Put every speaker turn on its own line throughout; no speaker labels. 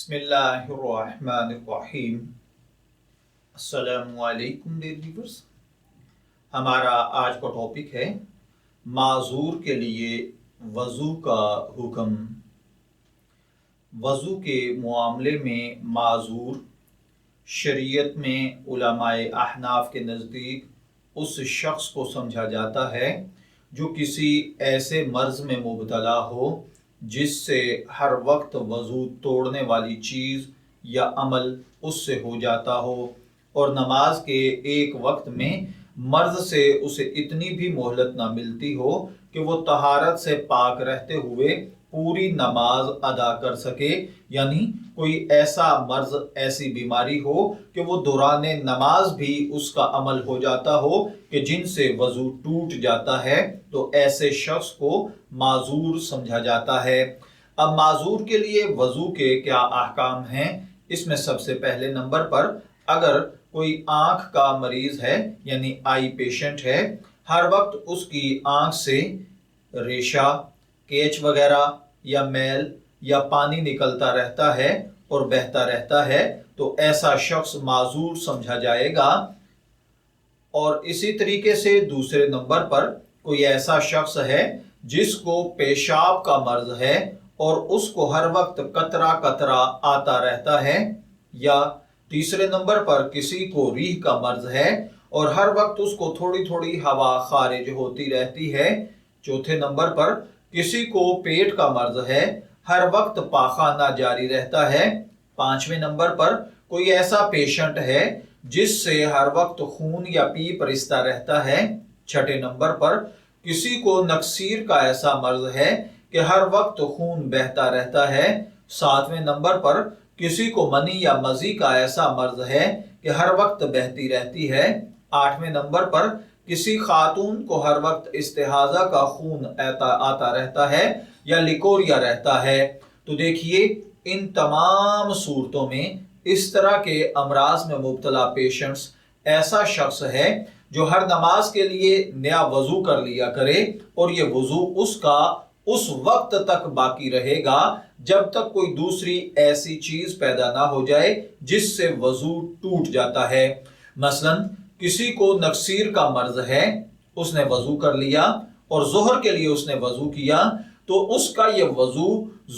بسم اللہ الرحمن الرحیم۔ السلام علیکم ڈیئر ویورز، ہمارا آج کا ٹاپک ہے معذور کے لیے وضو کا حکم۔ وضو کے معاملے میں معذور شریعت میں علماء احناف کے نزدیک اس شخص کو سمجھا جاتا ہے جو کسی ایسے مرض میں مبتلا ہو جس سے ہر وقت وضو توڑنے والی چیز یا عمل اس سے ہو جاتا ہو، اور نماز کے ایک وقت میں مرض سے اسے اتنی بھی مہلت نہ ملتی ہو کہ وہ طہارت سے پاک رہتے ہوئے پوری نماز ادا کر سکے، یعنی کوئی ایسا مرض، ایسی بیماری ہو کہ وہ دوران نماز بھی اس کا عمل ہو جاتا ہو کہ جن سے وضو ٹوٹ جاتا ہے، تو ایسے شخص کو معذور سمجھا جاتا ہے۔ اب معذور کے لیے وضو کے کیا احکام ہیں؟ اس میں سب سے پہلے نمبر پر اگر کوئی آنکھ کا مریض ہے، یعنی آئی پیشنٹ ہے، ہر وقت اس کی آنکھ سے ریشہ، کیچ وغیرہ یا میل یا پانی نکلتا رہتا ہے اور بہتا رہتا ہے، تو ایسا شخص معذور سمجھا جائے گا۔ اور اسی طریقے سے دوسرے نمبر پر کوئی ایسا شخص ہے جس کو پیشاب کا مرض ہے اور اس کو ہر وقت قطرہ قطرہ آتا رہتا ہے، یا تیسرے نمبر پر کسی کو ریح کا مرض ہے اور ہر وقت اس کو تھوڑی تھوڑی ہوا خارج ہوتی رہتی ہے، چوتھے نمبر پر کسی کو پیٹ کا مرض ہے، ہر وقت پاخانہ جاری رہتا ہے، پانچویں نمبر پر کوئی ایسا پیشنٹ ہے جس سے ہر وقت خون یا پیپ رستا رہتا ہے، چھٹے نمبر پر کسی کو نکسیر کا ایسا مرض ہے کہ ہر وقت خون بہتا رہتا ہے، ساتویں نمبر پر کسی کو منی یا مزی کا ایسا مرض ہے کہ ہر وقت بہتی رہتی ہے، آٹھویں نمبر پر کسی خاتون کو ہر وقت استحاضہ کا خون آتا رہتا ہے یا لیکوریا رہتا ہے۔ تو دیکھیے، ان تمام صورتوں میں اس طرح کے امراض میں مبتلا پیشنٹس ایسا شخص ہے جو ہر نماز کے لیے نیا وضو کر لیا کرے، اور یہ وضو اس کا اس وقت تک باقی رہے گا جب تک کوئی دوسری ایسی چیز پیدا نہ ہو جائے جس سے وضو ٹوٹ جاتا ہے۔ مثلا کسی کو نکسیر کا مرض ہے، اس نے وضو کر لیا اور ظہر کے لیے اس نے وضو کیا، تو اس کا یہ وضو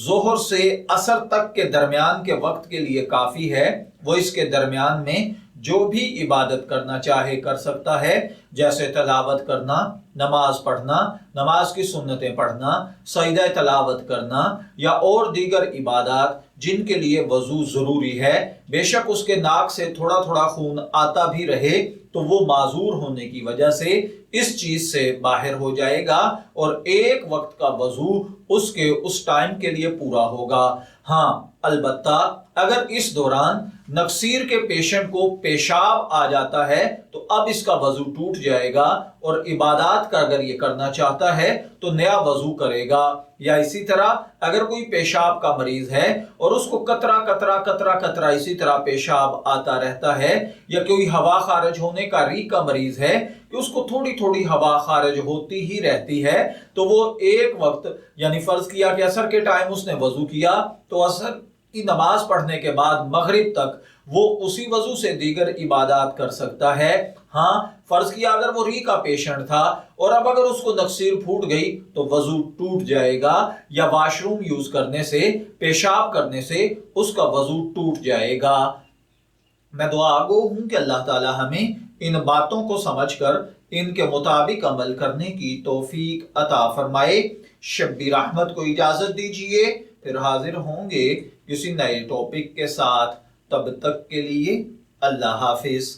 ظہر سے عصر تک کے درمیان کے وقت کے لیے کافی ہے۔ وہ اس کے درمیان میں جو بھی عبادت کرنا چاہے کر سکتا ہے، جیسے تلاوت کرنا، نماز پڑھنا، نماز کی سنتیں پڑھنا، سجدہ تلاوت کرنا، یا اور دیگر عبادات جن کے لیے وضو ضروری ہے۔ بے شک اس کے ناک سے تھوڑا تھوڑا خون آتا بھی رہے تو وہ معذور ہونے کی وجہ سے اس چیز سے باہر ہو جائے گا اور ایک وقت کا وضو اس کے اس ٹائم کے لیے پورا ہوگا۔ ہاں، البتہ اگر اس دوران نکسیر کے پیشنٹ کو پیشاب آ جاتا ہے تو اب اس کا وضو ٹوٹ جائے گا، اور عبادات کا اگر یہ کرنا چاہتا ہے تو نیا وضو کرے گا۔ یا اسی طرح اگر کوئی پیشاب کا مریض ہے اور اس کو قطرہ قطرہ قطرہ قطرہ اسی طرح پیشاب آتا رہتا ہے، یا کوئی ہوا خارج ہونے کا ریح کا مریض ہے کہ اس کو تھوڑی تھوڑی ہوا خارج ہوتی ہی رہتی ہے، تو وہ ایک وقت، یعنی فرض کیا کہ عصر کے ٹائم اس نے وضو کیا، تو عصر کی نماز پڑھنے کے بعد مغرب تک وہ اسی وضو سے دیگر عبادات کر سکتا ہے۔ ہاں، فرض کیا اگر وہ ریح کا پیشنٹ تھا اور اب اگر اس کو نکسیر پھوٹ گئی تو وضو ٹوٹ جائے گا، یا واش روم یوز کرنے سے، پیشاب کرنے سے اس کا وضو ٹوٹ جائے گا۔ میں دعا گو ہوں کہ اللہ تعالی ہمیں ان باتوں کو سمجھ کر ان کے مطابق عمل کرنے کی توفیق عطا فرمائے۔ شبیر احمد کو اجازت دیجیے، پھر حاضر ہوں گے کسی نئے ٹاپک کے ساتھ۔ تب تک کے لیے اللہ حافظ۔